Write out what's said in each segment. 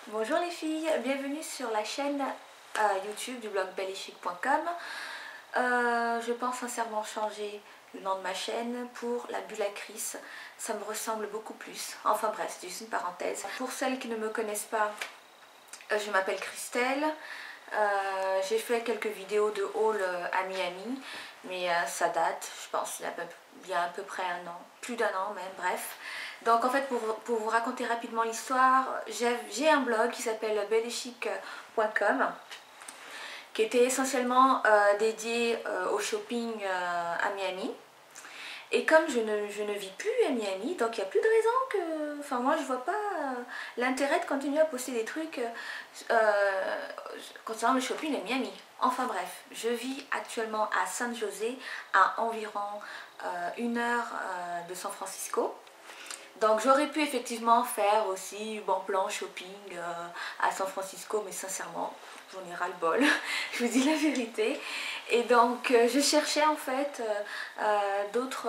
Bonjour les filles, bienvenue sur la chaîne YouTube du blog bellechic.com. Je pense sincèrement changer le nom de ma chaîne pour la Bullactrice. Ça me ressemble beaucoup plus. Enfin bref, c'est juste une parenthèse. Pour celles qui ne me connaissent pas, je m'appelle Christelle. J'ai fait quelques vidéos de haul à Miami, mais ça date, je pense, il y a à peu près un an, plus d'un an même, bref. Donc en fait, pour vous raconter rapidement l'histoire, j'ai un blog qui s'appelle bellechic.com qui était essentiellement dédié au shopping à Miami. Et comme je ne vis plus à Miami, donc il n'y a plus de raison que... Enfin moi je vois pas l'intérêt de continuer à poster des trucs concernant le shopping à Miami. Enfin bref, je vis actuellement à San José, à environ 1 heure de San Francisco. Donc j'aurais pu effectivement faire aussi bon plan shopping à San Francisco, mais sincèrement j'en ai ras le bol, je vous dis la vérité. Et donc je cherchais en fait d'autres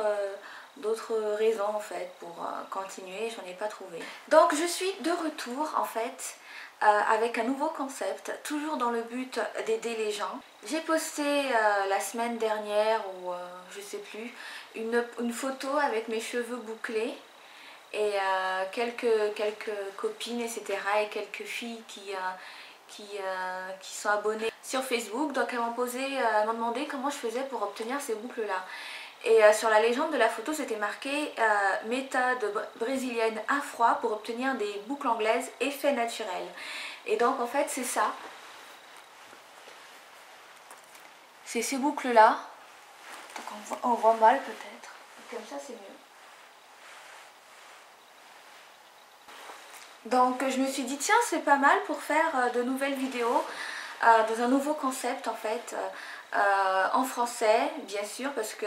raisons en fait pour continuer, j'en ai pas trouvé. Donc je suis de retour en fait avec un nouveau concept, toujours dans le but d'aider les gens. J'ai posté la semaine dernière ou je sais plus une photo avec mes cheveux bouclés et quelques copines etc. et quelques filles qui sont abonnées sur Facebook. Donc elles m'ont demandé comment je faisais pour obtenir ces boucles là. Et sur la légende de la photo c'était marqué méthode brésilienne à froid pour obtenir des boucles anglaises effet naturel. Et donc en fait c'est ça. C'est ces boucles là. Donc on voit mal peut-être. Comme ça c'est mieux. Donc je me suis dit tiens c'est pas mal pour faire de nouvelles vidéos dans un nouveau concept en fait en français bien sûr parce que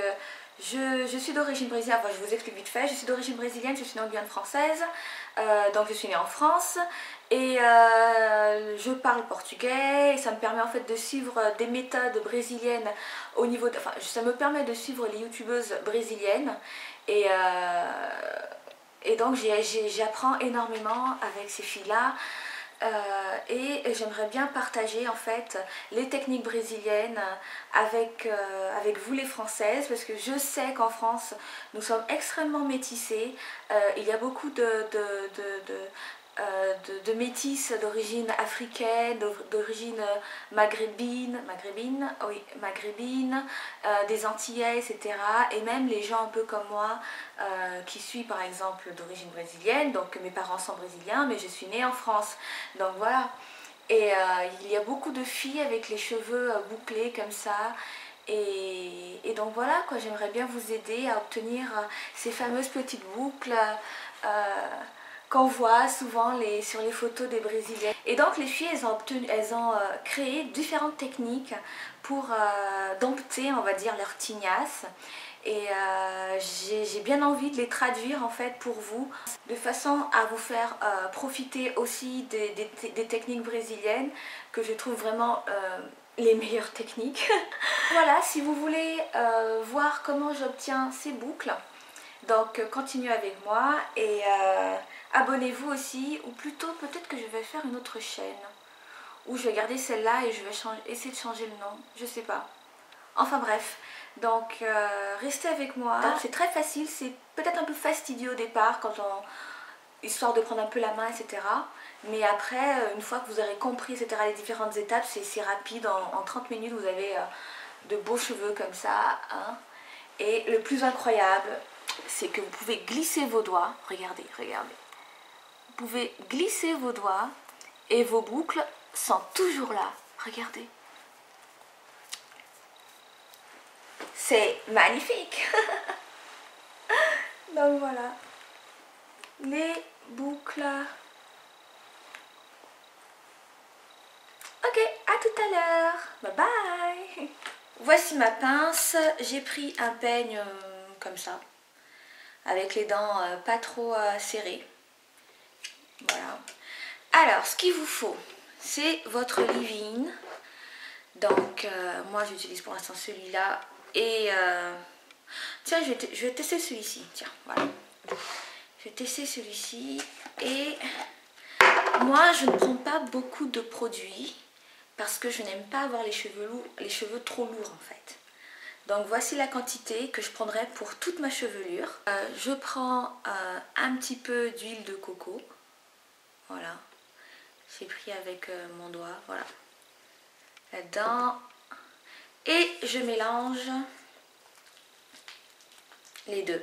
je suis d'origine brésilienne, enfin je vous explique vite fait, je suis d'origine brésilienne, je suis née en Guyane française, donc je suis née en France et je parle portugais et ça me permet en fait de suivre des méthodes brésiliennes au niveau de, enfin ça me permet de suivre les youtubeuses brésiliennes et donc j'apprends énormément avec ces filles-là et j'aimerais bien partager en fait les techniques brésiliennes avec vous les Françaises parce que je sais qu'en France nous sommes extrêmement métissés. Il y a beaucoup de métisses d'origine africaine, d'origine maghrébine, des Antillais, etc. Et même les gens un peu comme moi, qui suis par exemple d'origine brésilienne, donc mes parents sont brésiliens, mais je suis née en France. Donc voilà. Et il y a beaucoup de filles avec les cheveux bouclés comme ça. Et donc voilà, quoi, j'aimerais bien vous aider à obtenir ces fameuses petites boucles qu'on voit souvent sur les photos des Brésiliennes. Et donc les filles elles ont créé différentes techniques pour dompter on va dire leur tignasse. Et j'ai bien envie de les traduire en fait pour vous, de façon à vous faire profiter aussi des techniques brésiliennes que je trouve vraiment les meilleures techniques. Voilà, si vous voulez voir comment j'obtiens ces boucles, donc continuez avec moi et abonnez-vous aussi, ou plutôt peut-être que je vais faire une autre chaîne où je vais garder celle-là et je vais essayer de changer le nom, je sais pas. Enfin bref, donc restez avec moi. C'est très facile, c'est peut-être un peu fastidieux au départ quand histoire de prendre un peu la main, etc. Mais après, une fois que vous aurez compris, etc., les différentes étapes, c'est rapide. En 30 minutes, vous avez de beaux cheveux comme ça. Hein. Et le plus incroyable, c'est que vous pouvez glisser vos doigts. Regardez, regardez. Vous pouvez glisser vos doigts et vos boucles sont toujours là. Regardez. C'est magnifique. Donc voilà. Les boucles. Ok, à tout à l'heure. Bye bye. Voici ma pince. J'ai pris un peigne comme ça. Avec les dents pas trop serrées. Voilà. Alors, ce qu'il vous faut, c'est votre leave-in. Donc, moi j'utilise pour l'instant celui-là. Et tiens, je vais tester celui-ci. Tiens, voilà. Je vais tester celui-ci. Et Moi, je ne prends pas beaucoup de produits parce que je n'aime pas avoir les cheveux trop lourds en fait. Donc voici la quantité que je prendrai pour toute ma chevelure. Je prends un petit peu d'huile de coco. Voilà. J'ai pris avec mon doigt, voilà. Là-dedans. Et je mélange les deux.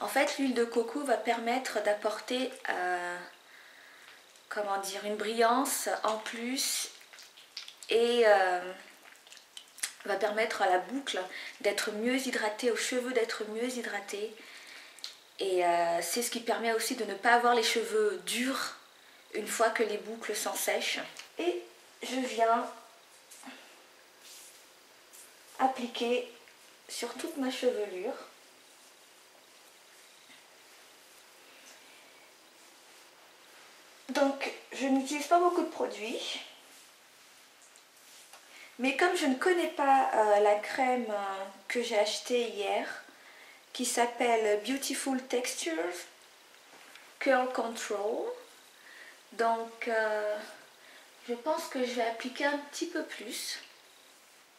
En fait, l'huile de coco va permettre d'apporter, comment dire, une brillance en plus et va permettre à la boucle d'être mieux hydratée, aux cheveux d'être mieux hydratés. Et c'est ce qui permet aussi de ne pas avoir les cheveux durs une fois que les boucles s'en sèchent. Et je viens appliquer sur toute ma chevelure. Donc je n'utilise pas beaucoup de produits. Mais comme je ne connais pas la crème que j'ai achetée hier, qui s'appelle Beautiful Textures Curl Control, donc je pense que je vais appliquer un petit peu plus,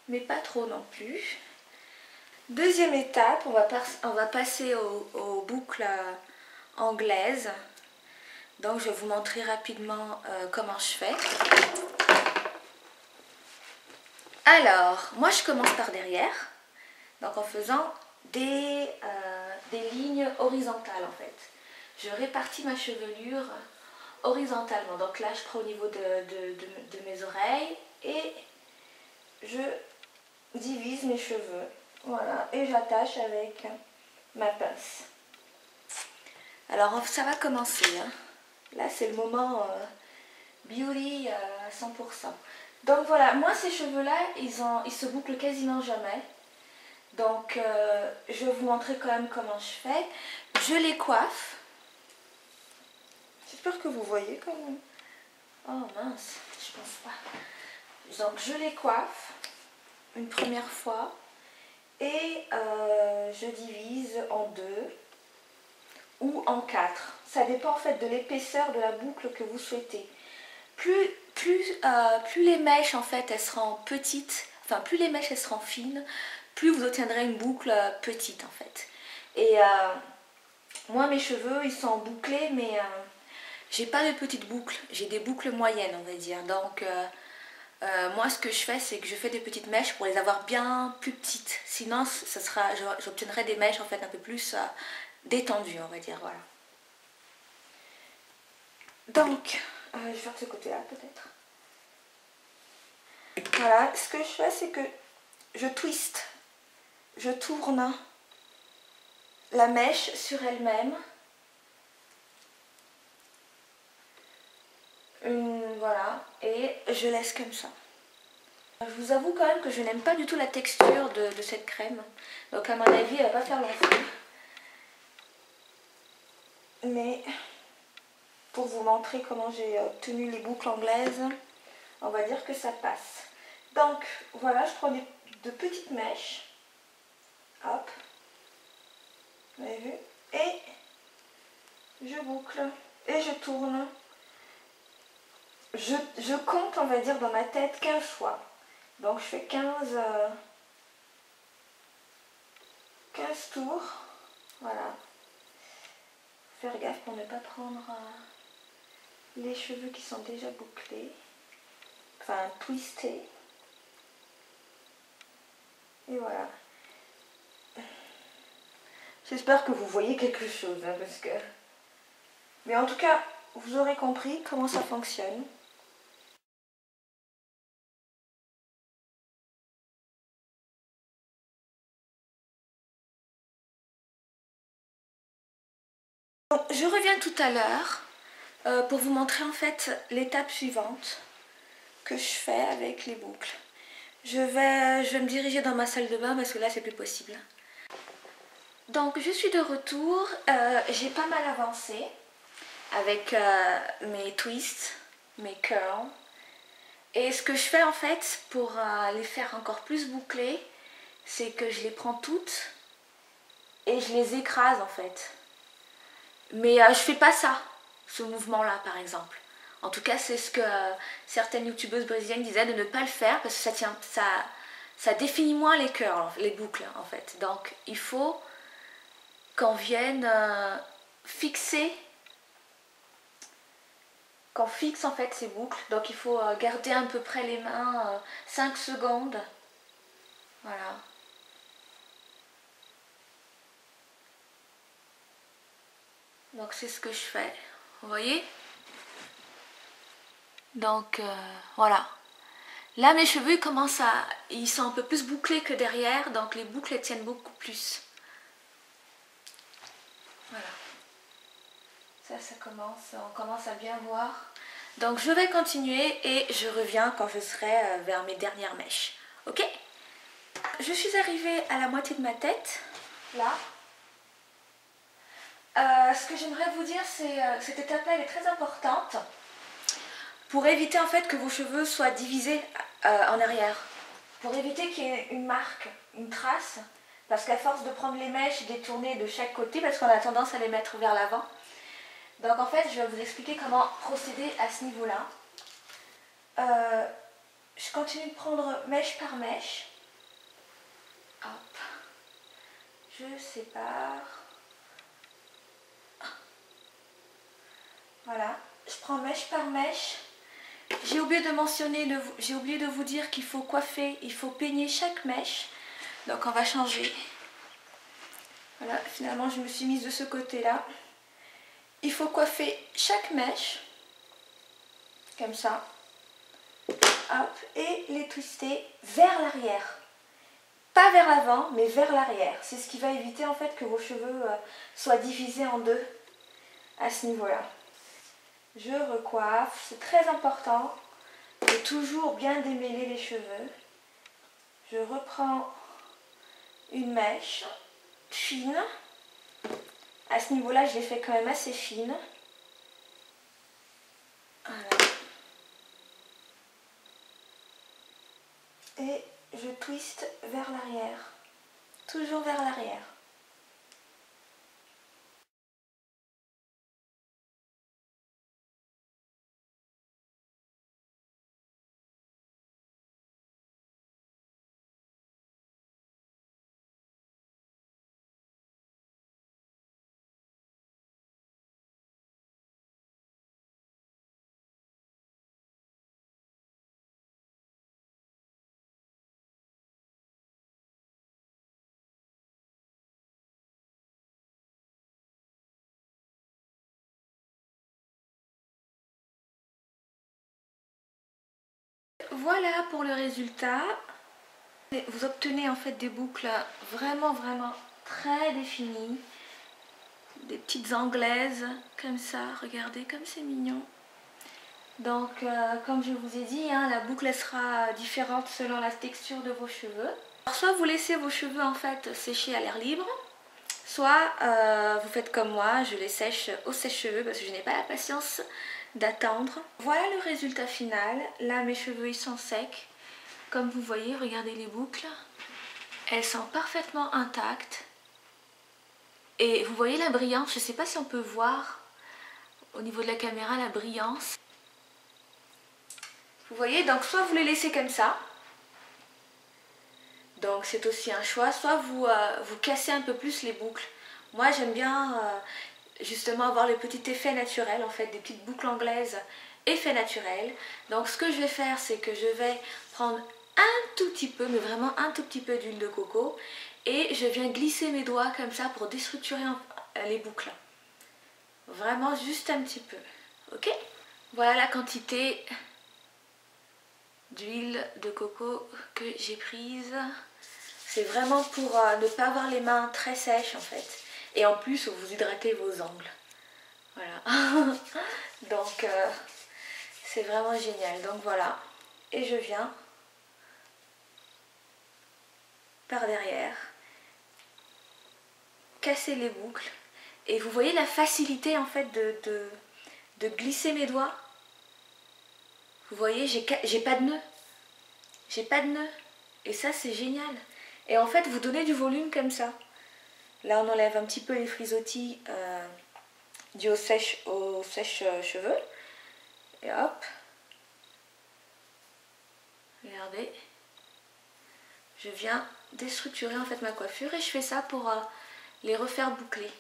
mais pas trop non plus. Deuxième étape, on va passer aux boucles anglaises. Donc je vais vous montrer rapidement comment je fais. Alors, moi je commence par derrière, donc en faisant des lignes horizontales en fait. Je répartis ma chevelure horizontalement, donc là je prends au niveau de mes oreilles et je divise mes cheveux, voilà, et j'attache avec ma pince. Alors ça va commencer, hein. Là c'est le moment beauty à 100%. Donc voilà, moi ces cheveux là ils se bouclent quasiment jamais. Donc je vais vous montrer quand même comment je fais. Je les coiffe. J'espère que vous voyez quand même. Oh mince, je pense pas. Donc je les coiffe une première fois et je divise en 2 ou en 4. Ça dépend en fait de l'épaisseur de la boucle que vous souhaitez. Plus les mèches en fait elles seront petites, enfin plus les mèches elles seront fines, plus vous obtiendrez une boucle petite en fait. Et moi mes cheveux ils sont bouclés mais j'ai pas de petites boucles, j'ai des boucles moyennes on va dire. Donc moi ce que je fais c'est que je fais des petites mèches pour les avoir bien plus petites. Sinon j'obtiendrai des mèches en fait un peu plus détendues on va dire, voilà. Donc je vais faire de ce côté là peut-être. Voilà, ce que je fais c'est que je twiste, je tourne la mèche sur elle-même. Voilà, et je laisse comme ça. Je vous avoue quand même que je n'aime pas du tout la texture de cette crème. Donc à mon avis elle va pas faire long feu. Mais pour vous montrer comment j'ai obtenu les boucles anglaises, on va dire que ça passe. Donc voilà, je prends de petites mèches. Hop. Vous avez vu? Et je boucle. Et je tourne. Je compte, on va dire, dans ma tête 15 fois. Donc je fais 15 tours. Voilà. Faire gaffe pour ne pas prendre les cheveux qui sont déjà bouclés. Enfin, twistés. Et voilà. J'espère que vous voyez quelque chose, hein, parce que... Mais en tout cas, vous aurez compris comment ça fonctionne. Bon, je reviens tout à l'heure pour vous montrer en fait l'étape suivante que je fais avec les boucles. Je vais me diriger dans ma salle de bain parce que là c'est plus possible. Donc je suis de retour, j'ai pas mal avancé avec mes twists, mes curls. Et ce que je fais en fait pour les faire encore plus bouclées, c'est que je les prends toutes et je les écrase en fait. Mais je fais pas ça. ce mouvement-là par exemple. En tout cas, c'est ce que certaines youtubeuses brésiliennes disaient, de ne pas le faire parce que ça définit moins les curls, les boucles en fait. Donc il faut qu'on vienne fixer, qu'on fixe en fait ces boucles. Donc il faut garder à peu près les mains 5 secondes. Voilà. Donc c'est ce que je fais. Vous voyez? Donc voilà. Là mes cheveux commencent à... Ils sont un peu plus bouclés que derrière. Donc les boucles tiennent beaucoup plus. Voilà. Ça commence, on commence à bien voir. Donc je vais continuer et je reviens quand je serai vers mes dernières mèches. Ok? Je suis arrivée à la moitié de ma tête. Là. Ce que j'aimerais vous dire, c'est que cette étape-là elle est très importante pour éviter en fait que vos cheveux soient divisés en arrière. Pour éviter qu'il y ait une marque, une trace, parce qu'à force de prendre les mèches et de les tourner de chaque côté, parce qu'on a tendance à les mettre vers l'avant. Donc en fait, je vais vous expliquer comment procéder à ce niveau-là. Je continue de prendre mèche par mèche. Hop. Je sépare. Voilà. Je prends mèche par mèche. J'ai oublié de mentionner, j'ai oublié de vous dire qu'il faut coiffer, il faut peigner chaque mèche. Donc on va changer. Voilà, finalement je me suis mise de ce côté-là. Il faut coiffer chaque mèche, comme ça. Hop, et les twister vers l'arrière. Pas vers l'avant, mais vers l'arrière. C'est ce qui va éviter en fait que vos cheveux soient divisés en deux à ce niveau-là. Je recoiffe, c'est très important de toujours bien démêler les cheveux. Je reprends une mèche fine. À ce niveau-là, je l'ai fait quand même assez fine. Voilà. Et je twiste vers l'arrière. Toujours vers l'arrière. Voilà pour le résultat. Vous obtenez en fait des boucles vraiment très définies. Des petites anglaises comme ça, regardez comme c'est mignon. Donc comme je vous ai dit, hein, la boucle elle sera différente selon la texture de vos cheveux. Alors, soit vous laissez vos cheveux en fait sécher à l'air libre, soit vous faites comme moi, je les sèche au sèche-cheveux parce que je n'ai pas la patience d'attendre. Voilà le résultat final. Là mes cheveux ils sont secs. Comme vous voyez, regardez les boucles. Elles sont parfaitement intactes. Et vous voyez la brillance, je ne sais pas si on peut voir au niveau de la caméra la brillance. Vous voyez, donc soit vous les laissez comme ça. Donc c'est aussi un choix, soit vous cassez un peu plus les boucles. Moi j'aime bien justement avoir le petit effet naturel en fait, des petites boucles anglaises, effet naturel. Donc ce que je vais faire, c'est que je vais prendre un tout petit peu, mais vraiment un tout petit peu d'huile de coco et je viens glisser mes doigts comme ça pour déstructurer les boucles. Vraiment juste un petit peu, ok? Voilà la quantité d'huile de coco que j'ai prise. C'est vraiment pour ne pas avoir les mains très sèches en fait. Et en plus, vous hydratez vos ongles. Voilà. Donc, c'est vraiment génial. Donc voilà. Et je viens par derrière casser les boucles. Et vous voyez la facilité en fait de glisser mes doigts. Vous voyez, j'ai pas de nœud. J'ai pas de nœud. Et ça, c'est génial. Et en fait, vous donnez du volume comme ça. Là, on enlève un petit peu les frisottis du au sèche-cheveux. Et hop. Regardez. Je viens déstructurer en fait ma coiffure et je fais ça pour les refaire boucler.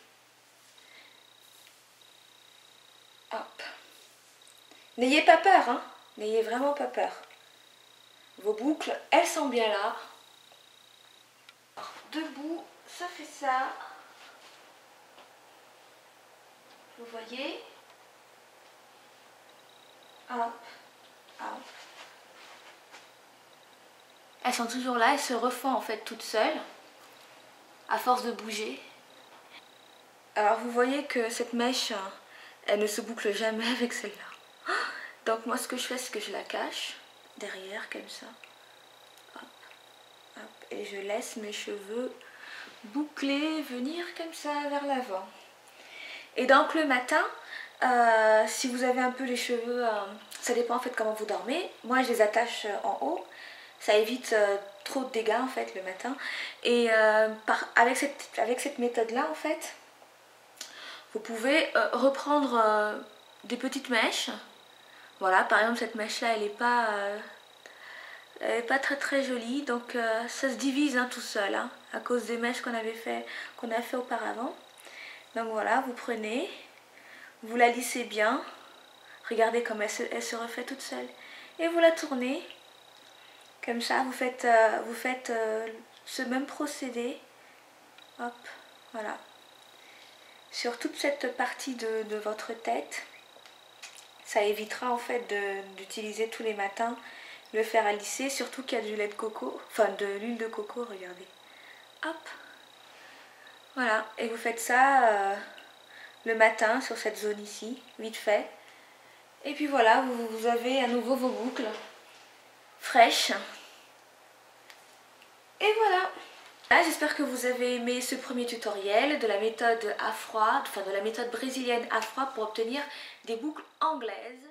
Hop. N'ayez pas peur, hein. N'ayez vraiment pas peur. Vos boucles, elles sont bien là. Alors, debout, ça fait ça. Vous voyez? Hop, hop. Elles sont toujours là, elles se refont en fait toutes seules, à force de bouger. Alors vous voyez que cette mèche, elle ne se boucle jamais avec celle-là. Donc moi ce que je fais, c'est que je la cache derrière comme ça. Hop, hop, et je laisse mes cheveux bouclés venir comme ça vers l'avant. Et donc le matin, si vous avez un peu les cheveux, ça dépend en fait comment vous dormez. Moi je les attache en haut. Ça évite trop de dégâts en fait le matin. Et avec cette méthode là en fait, vous pouvez reprendre des petites mèches. Voilà, par exemple cette mèche là elle n'est pas très jolie, donc ça se divise hein, tout seul hein, à cause des mèches qu'on a fait auparavant. Donc voilà, vous prenez, vous la lissez bien, regardez comme elle se refait toute seule, et vous la tournez. Comme ça, vous faites ce même procédé. Hop, voilà. Sur toute cette partie de votre tête. Ça évitera en fait d'utiliser tous les matins le fer à lisser. Surtout qu'il y a du lait de coco, enfin de l'huile de coco, regardez. Hop. Voilà, et vous faites ça le matin sur cette zone ici, vite fait. Et puis voilà, vous avez à nouveau vos boucles fraîches. Et voilà. J'espère que vous avez aimé ce premier tutoriel de la méthode à froid, enfin de la méthode brésilienne à froid pour obtenir des boucles anglaises.